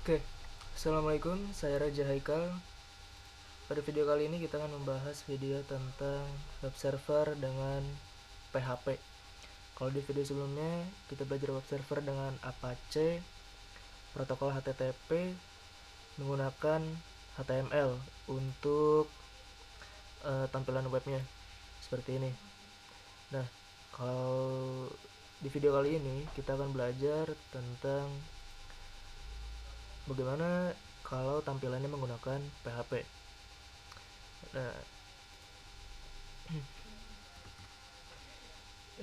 Oke, Assalamualaikum, saya Raja Haikal. Pada video kali ini kita akan membahas video tentang web server dengan PHP. Kalau di video sebelumnya kita belajar web server dengan Apache, protokol HTTP menggunakan HTML untuk tampilan webnya seperti ini. Nah, kalau di video kali ini kita akan belajar tentang bagaimana kalau tampilannya menggunakan PHP. Nah,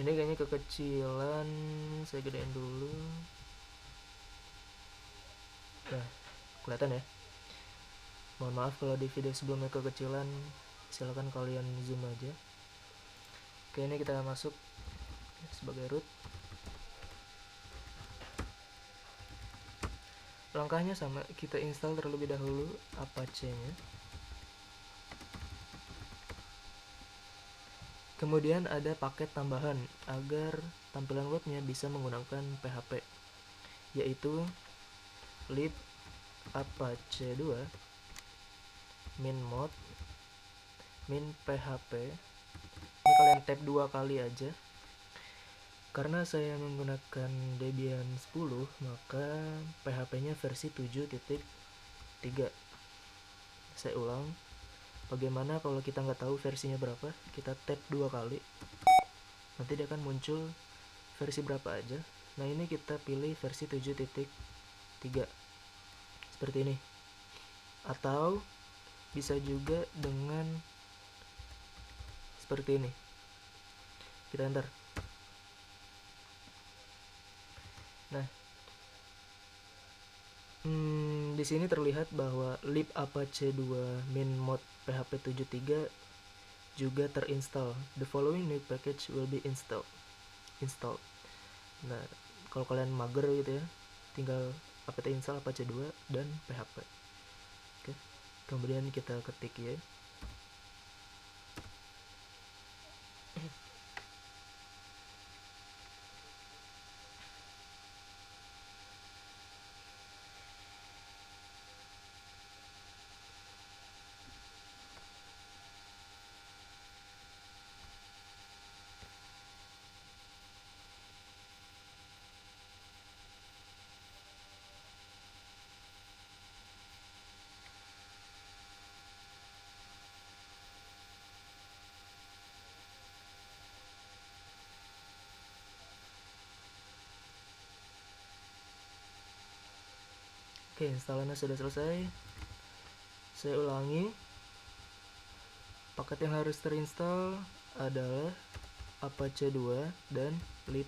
ini kayaknya kekecilan, saya gedein dulu. Nah, kelihatan ya. Mohon maaf kalau di video sebelumnya kekecilan, silakan kalian zoom aja. Oke, ini kita masuk sebagai root. Langkahnya sama, kita install terlebih dahulu Apache-nya. Kemudian ada paket tambahan agar tampilan webnya bisa menggunakan PHP, yaitu lib apache 2 min-mod min-php. Ini kalian tab 2 kali aja. Karena saya menggunakan Debian 10, maka PHP-nya versi 7.3. Saya ulang. Bagaimana kalau kita nggak tahu versinya berapa? Kita tab 2 kali. Nanti dia akan muncul versi berapa aja. Nah, ini kita pilih versi 7.3. Seperti ini. Atau bisa juga dengan seperti ini. Kita enter. Nah, di sini terlihat bahwa lib apache 2 min-mod php 73 juga terinstall. The following new package will be installed. Nah, kalau kalian mager gitu ya, tinggal apt install apache 2 dan php. Oke. Kemudian kita ketik ya. Oke, installannya sudah selesai. Saya ulangi. Paket yang harus terinstall adalah apache 2 dan lib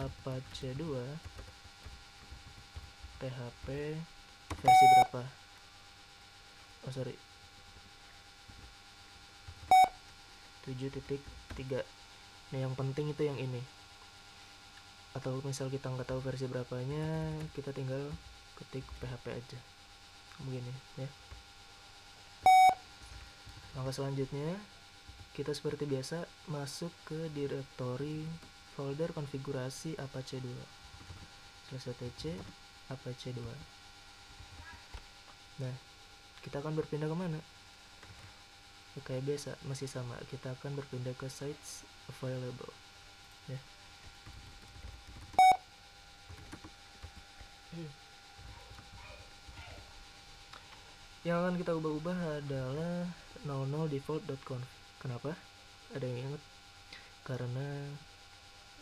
apache 2 php versi berapa? Oh sorry, 7.3. Nah, yang penting itu yang ini. Atau misal kita nggak tahu versi berapanya, kita tinggal ketik php aja begini ya. Langkah selanjutnya kita seperti biasa masuk ke direktori folder konfigurasi apache 2 /tc apache 2. Nah, kita akan berpindah kemana? Ya, kayak biasa masih sama, kita akan berpindah ke sites available ya. Yang akan kita ubah-ubah adalah 00default.conf. Kenapa? Ada yang ingat? Karena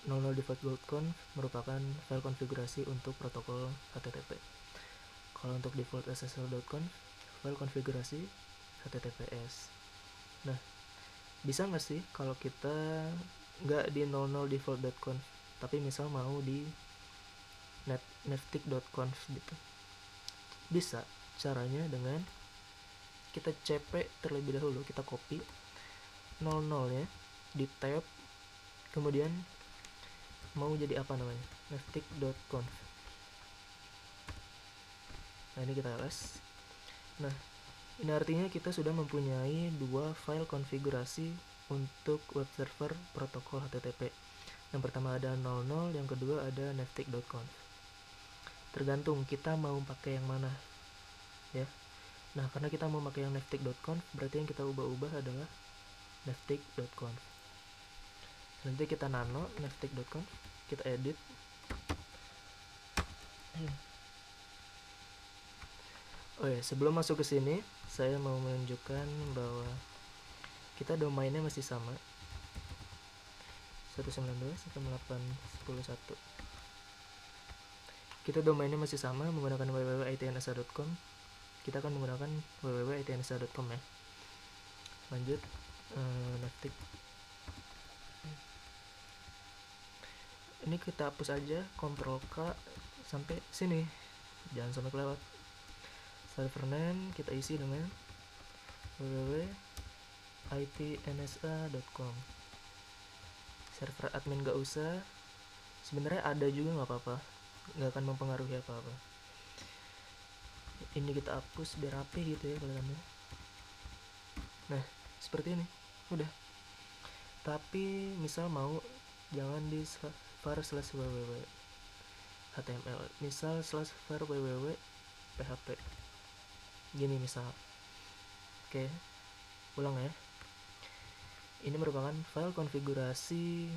00default.conf merupakan file konfigurasi untuk protokol HTTP. Kalau untuk default SSL.conf, file konfigurasi HTTPS. Nah, bisa nggak sih kalau kita nggak di 00default.conf, tapi misal mau di neftik.conf gitu? Bisa. Caranya dengan kita cp terlebih dahulu, kita copy 00 nya di tab, kemudian mau jadi apa namanya, neftik.conf. Nah, ini kita ls. Nah, ini artinya kita sudah mempunyai dua file konfigurasi untuk web server protokol HTTP. Yang pertama ada 00, yang kedua ada neftik.conf. tergantung kita mau pakai yang mana ya. Nah, karena kita mau pakai yang navtik.conf, berarti yang kita ubah-ubah adalah navtik.conf. Nanti kita nano navtik.conf, kita edit. Oh ya, sebelum masuk ke sini, saya mau menunjukkan bahwa kita domainnya masih sama, 192.168.10.1. Kita domainnya masih sama menggunakan www.itnsa.com. Kita akan menggunakan www.itnsa.com ya. Lanjut, navtik. Ini kita hapus aja, Ctrl K sampai sini, jangan sampai kelewat. Server name kita isi dengan www.itnsa.com. Server admin gak usah, sebenarnya ada juga nggak apa-apa, nggak akan mempengaruhi apa-apa. Ini kita hapus biar rapi gitu ya kelihatannya. Nah, seperti ini, udah. Tapi misal mau, jangan di var/www html, misal /var www php gini misal. Oke, ulang ya. Ini merupakan file konfigurasi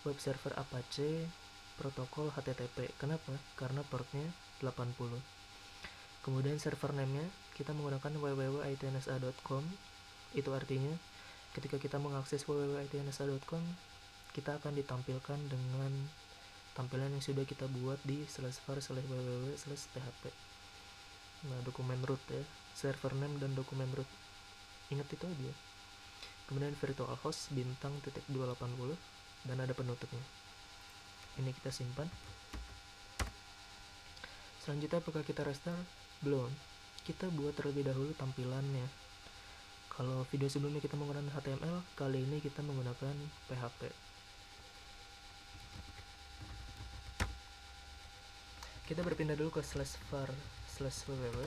web server Apache protokol HTTP. Kenapa? Karena portnya 80. Kemudian server name-nya kita menggunakan www.itnsa.com. Itu artinya ketika kita mengakses www.itnsa.com, kita akan ditampilkan dengan tampilan yang sudah kita buat di /var/www/php. Nah, dokumen root ya, server name dan dokumen root, ingat itu aja. Kemudian virtual host bintang titik 280 dan ada penutupnya. Ini kita simpan. Selanjutnya apakah kita restart? Belum. Kita buat terlebih dahulu tampilannya. Kalau video sebelumnya kita menggunakan HTML, kali ini kita menggunakan PHP. Kita berpindah dulu ke /var/www.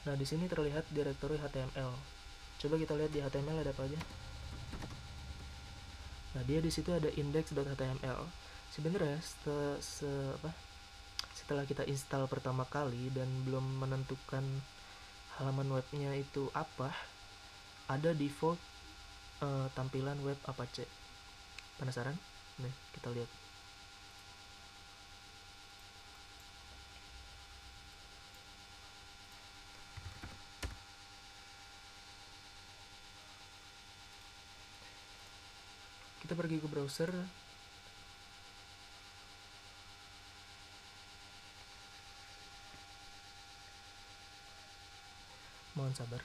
Nah, di sini terlihat direktori HTML. Coba kita lihat di HTML ada apa aja. Nah, dia di situ ada index.html. Sebenarnya setelah kita install pertama kali dan belum menentukan halaman webnya itu apa, ada default tampilan web Apache. Penasaran? Nih, kita lihat. Kita pergi ke browser. Mohon sabar.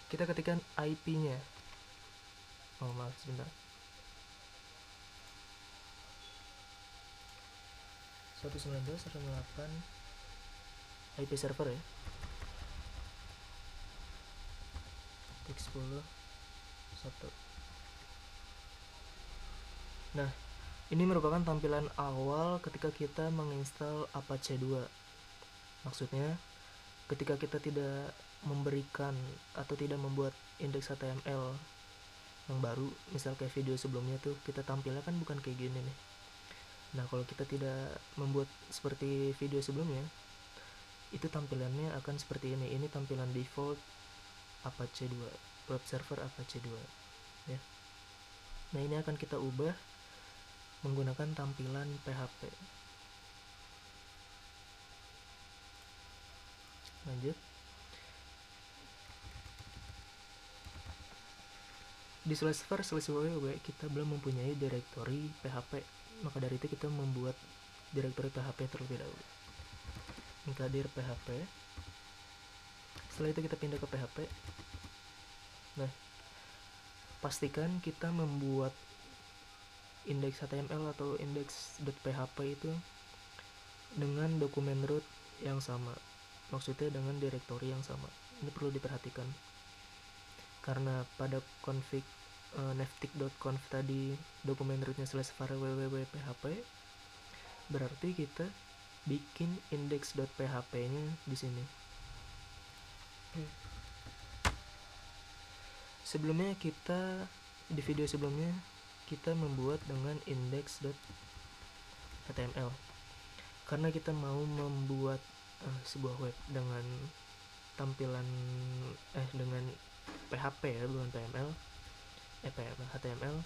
Kita ketikkan IP-nya. Oh, maaf, sebentar. 192.168 IP server ya. 10.1. Nah, ini merupakan tampilan awal ketika kita menginstal Apache 2. Maksudnya, ketika kita tidak memberikan atau tidak membuat indeks HTML yang baru, misal kayak video sebelumnya tuh, kita tampilnya kan bukan kayak gini nih. Nah, kalau kita tidak membuat seperti video sebelumnya, itu tampilannya akan seperti ini. Ini tampilan default Apache 2, web server Apache 2 ya. Nah, ini akan kita ubah menggunakan tampilan PHP. Lanjut. Di /var/www kita belum mempunyai direktori PHP, maka dari itu kita membuat direktori PHP terlebih dahulu. Mengkadir PHP. Setelah itu kita pindah ke PHP. Nah, pastikan kita membuat indeks HTML atau index.php itu dengan dokumen root yang sama, maksudnya dengan direktori yang sama. Ini perlu diperhatikan karena pada config navtik.conf tadi dokumen rootnya /var/www php, berarti kita bikin index.php-nya di sini. Sebelumnya di video sebelumnya kita membuat dengan index.html karena kita mau membuat sebuah web dengan tampilan dengan PHP ya, bukan PML. HTML.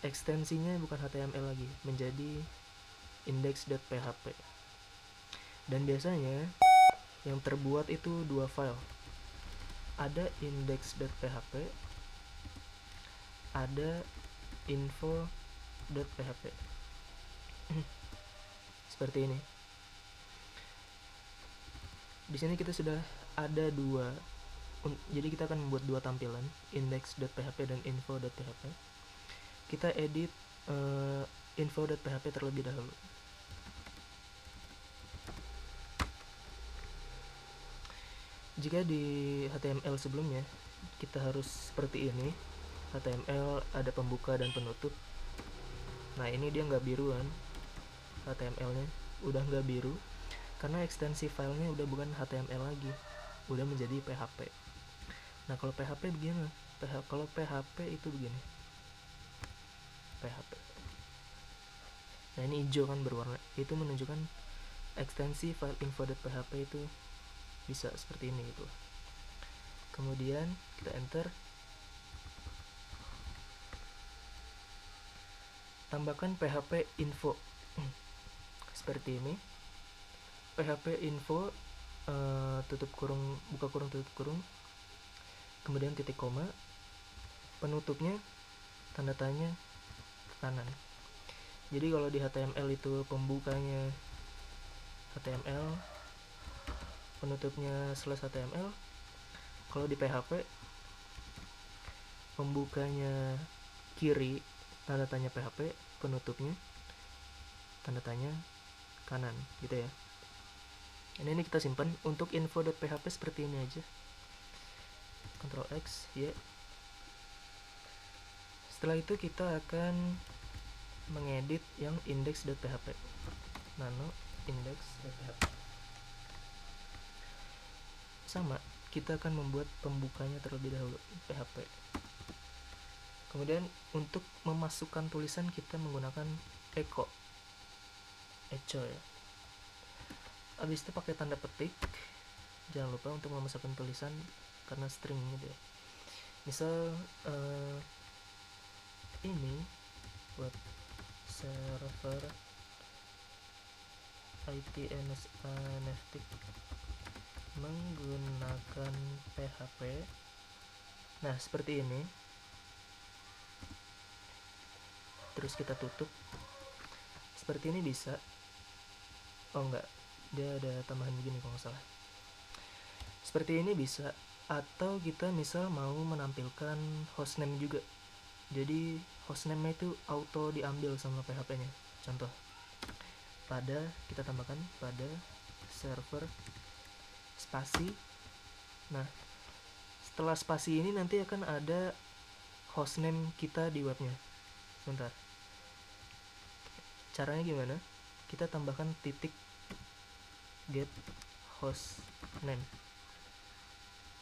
Ekstensinya bukan HTML lagi, menjadi index.php. Dan biasanya yang terbuat itu dua file. Ada index.php, ada info.php. Seperti ini. Di sini kita sudah ada dua, jadi kita akan membuat dua tampilan, index.php dan info.php. Kita edit info.php terlebih dahulu. Jika di HTML sebelumnya kita harus seperti ini, HTML ada pembuka dan penutup. Nah ini dia nggak biru kan, HTML-nya udah nggak biru karena ekstensi filenya udah bukan HTML lagi, udah menjadi PHP. Nah kalau PHP begini, kalau PHP itu begini, PHP. Nah ini hijau kan berwarna, itu menunjukkan ekstensi file info.php itu bisa seperti ini gitu. Kemudian kita enter, tambahkan php info seperti ini. PHP info tutup kurung, buka kurung, tutup kurung, kemudian titik koma, penutupnya tanda tanya kanan. Jadi kalau di HTML itu pembukanya HTML, penutupnya slash HTML. Kalau di PHP pembukanya kiri tanda tanya PHP, penutupnya tanda tanya kanan gitu ya. Ini kita simpan. Untuk info.php seperti ini aja, Ctrl X ya. Setelah itu kita akan mengedit yang index.php, nano index.php. Sama, kita akan membuat pembukanya terlebih dahulu, PHP. Kemudian untuk memasukkan tulisan kita menggunakan echo ya. Habis itu pakai tanda petik, jangan lupa untuk memasukkan tulisan karena string gitu ya. Misal ini web server IT-NFT menggunakan PHP. Nah seperti ini, terus kita tutup seperti ini bisa. Oh enggak, dia ada tambahan begini kalau nggak salah. Seperti ini bisa, atau kita misal mau menampilkan hostname juga, jadi hostname itu auto diambil sama PHP nya. Contoh, kita tambahkan pada server spasi. Nah setelah spasi ini nanti akan ada hostname kita di webnya. Sebentar, caranya gimana? Kita tambahkan titik get hostname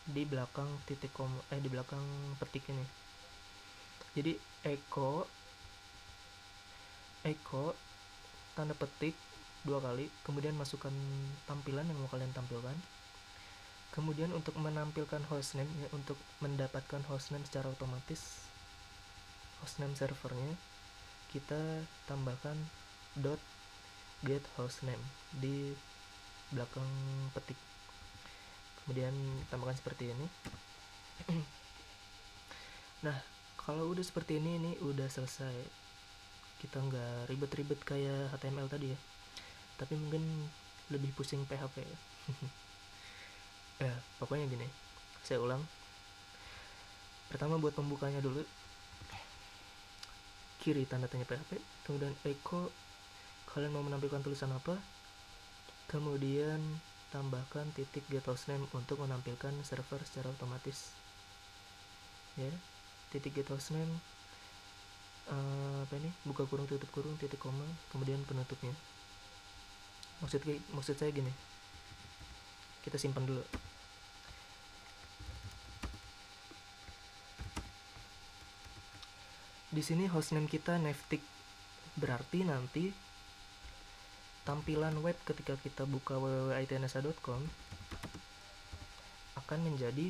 di belakang titik di belakang petik ini. Jadi echo tanda petik 2 kali, kemudian masukkan tampilan yang mau kalian tampilkan. Kemudian untuk menampilkan hostname ya, untuk mendapatkan hostname secara otomatis, hostname servernya, kita tambahkan .get hostname di belakang petik, kemudian tambahkan seperti ini. Nah kalau udah seperti ini udah selesai. Kita nggak ribet-ribet kayak HTML tadi ya, tapi mungkin lebih pusing PHP ya. Ya pokoknya gini, saya ulang. Pertama buat pembukanya dulu, kiri tanda tanya PHP, kemudian echo kalian mau menampilkan tulisan apa, kemudian tambahkan titik get hostname untuk menampilkan server secara otomatis ya. Titik get hostname buka kurung tutup kurung titik koma, kemudian penutupnya. Maksud saya gini, kita simpan dulu. Di sini hostname kita Navteq, berarti nanti tampilan web ketika kita buka www.itnsa.com akan menjadi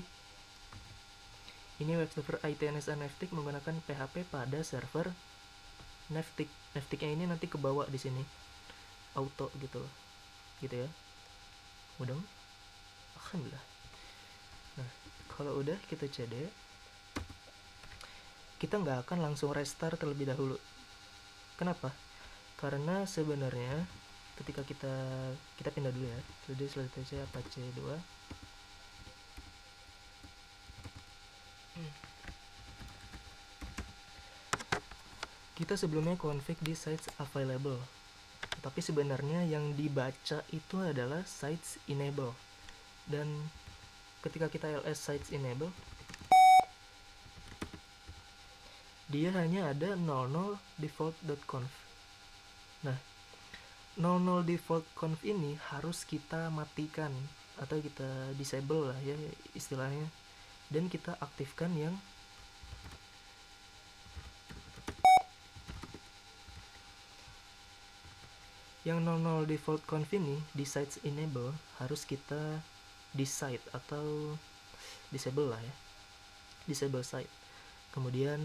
ini web server ITNSA Navteq menggunakan PHP pada server Navteq. Navteqnya ini nanti kebawa di sini auto gitu loh, gitu ya. Udah, alhamdulillah. Nah, kalau udah kita cd, kita nggak akan langsung restart terlebih dahulu. Kenapa? Karena sebenarnya ketika kita pindah dulu ya, jadi selanjutnya Apache 2. Kita sebelumnya config di sites available, tapi sebenarnya yang dibaca itu adalah sites enable. Dan ketika kita ls sites enable, dia hanya ada 00 default.conf. Nah, 00 default.conf ini harus kita matikan atau kita disable lah ya istilahnya, dan kita aktifkan yang yang 00 default conf ini di sites enable harus kita decide atau disable lah ya, disable site. Kemudian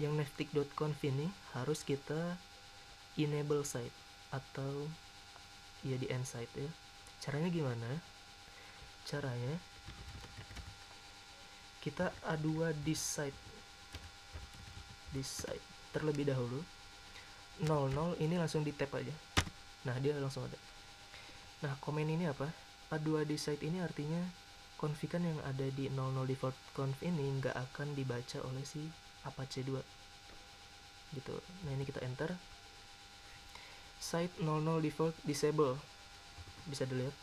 yang navteq.conf ini harus kita enable site atau ya di end site ya. Caranya gimana? Caranya kita A2 decide terlebih dahulu. 00 ini langsung di tab aja. Nah, dia langsung ada. Nah, komen ini apa? A2 decide ini artinya konfigan yang ada di 00 default conf ini nggak akan dibaca oleh si Apache 2 gitu. Nah, ini kita enter site 00 default disable, bisa dilihat.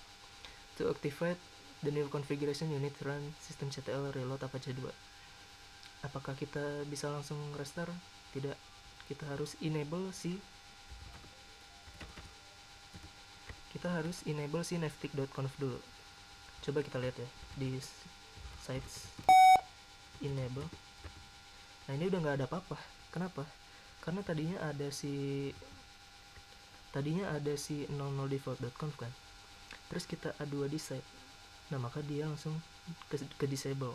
To activate the new configuration unit run systemctl reload Apache 2. Apakah kita bisa langsung restart? Tidak, kita harus enable si navteq.conf dulu. Coba kita lihat ya di sites enable. Nah, ini udah nggak ada apa-apa. Kenapa? Karena tadinya ada si 00 default.conf kan. Terus kita A2 decide. Nah, maka dia langsung ke disable.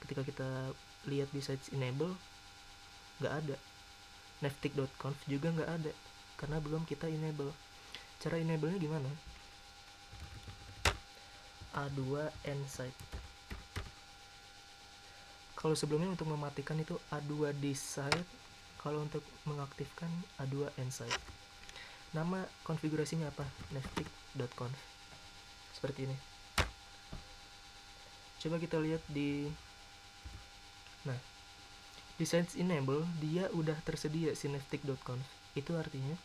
Ketika kita lihat di sites enable, nggak ada. navteq.conf juga nggak ada karena belum kita enable. Cara enable-nya gimana? A2 end site. Kalau sebelumnya untuk mematikan itu A2 decide, kalau untuk mengaktifkan A2 end site. Nama konfigurasinya apa? navteq.conf. Seperti ini. Coba kita lihat di sites enable, dia udah tersedia si navteq.conf. Itu artinya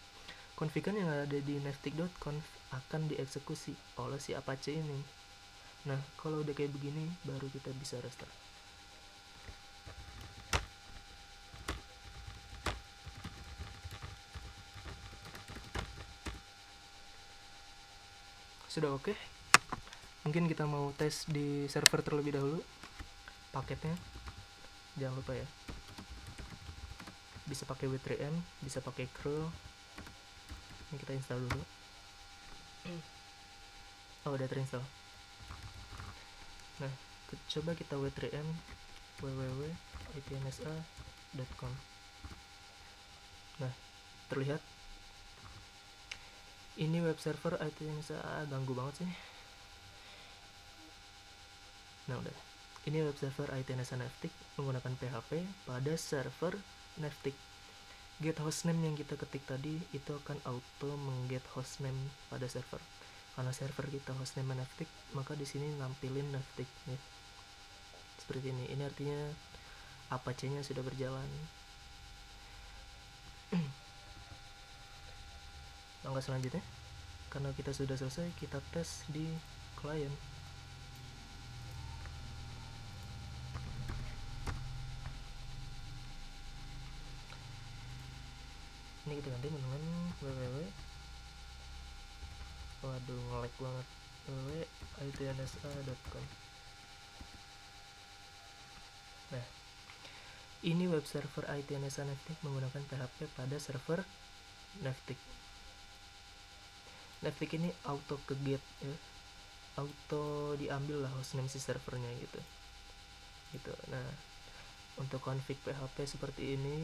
konfigan yang ada di navteq.conf akan dieksekusi oleh si Apache ini. Nah, kalau udah kayak begini baru kita bisa restart. Sudah oke? Mungkin kita mau tes di server terlebih dahulu paketnya. Jangan lupa ya, bisa pakai w3m, bisa pakai curl. Ini kita install dulu. Oh, udah terinstall. Nah, coba kita w3m www.itnsa.com. Nah, terlihat ini web server ITNSA. Ganggu banget sih. Nah, udah. Ini web server ITNSA Navteq menggunakan PHP pada server Navteq. Get hostname yang kita ketik tadi itu akan auto mengget hostname pada server. Karena server kita hostname Navteq, maka di sini nampilin Navteq ya. Seperti ini. Ini artinya Apache-nya sudah berjalan. Langkah selanjutnya, karena kita sudah selesai, kita tes di klien. Ini kita ganti dengan www Waduh, nge-lag banget. www.itnsa.com. Nah, ini web server ITNSA Navteq menggunakan PHP pada server Navteq. Navteq ini auto ke get ya, auto diambil lah hostname si servernya gitu. Nah, untuk config PHP seperti ini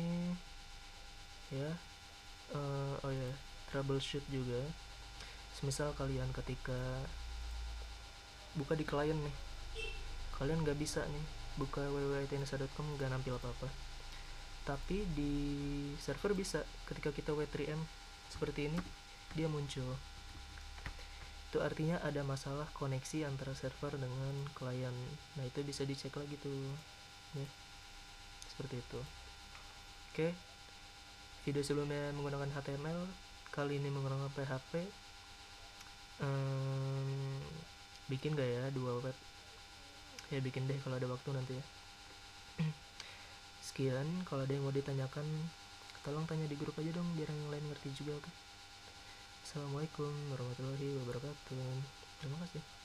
ya. Oh ya, troubleshoot juga. Semisal kalian ketika buka di klien nih, kalian nggak bisa nih buka www.itnsa.com nggak nampil apa-apa, tapi di server bisa. Ketika kita w3m seperti ini, dia muncul. Itu artinya ada masalah koneksi antara server dengan klien. Nah, itu bisa dicek lagi tuh ya, seperti itu. Oke, video sebelumnya menggunakan HTML, kali ini menggunakan PHP. Bikin gak ya 2 web? Ya bikin deh kalau ada waktu nanti ya. Sekian, kalau ada yang mau ditanyakan tolong tanya di grup aja dong, biar yang lain ngerti juga. Oke. Assalamualaikum warahmatullahi wabarakatuh. Terima kasih.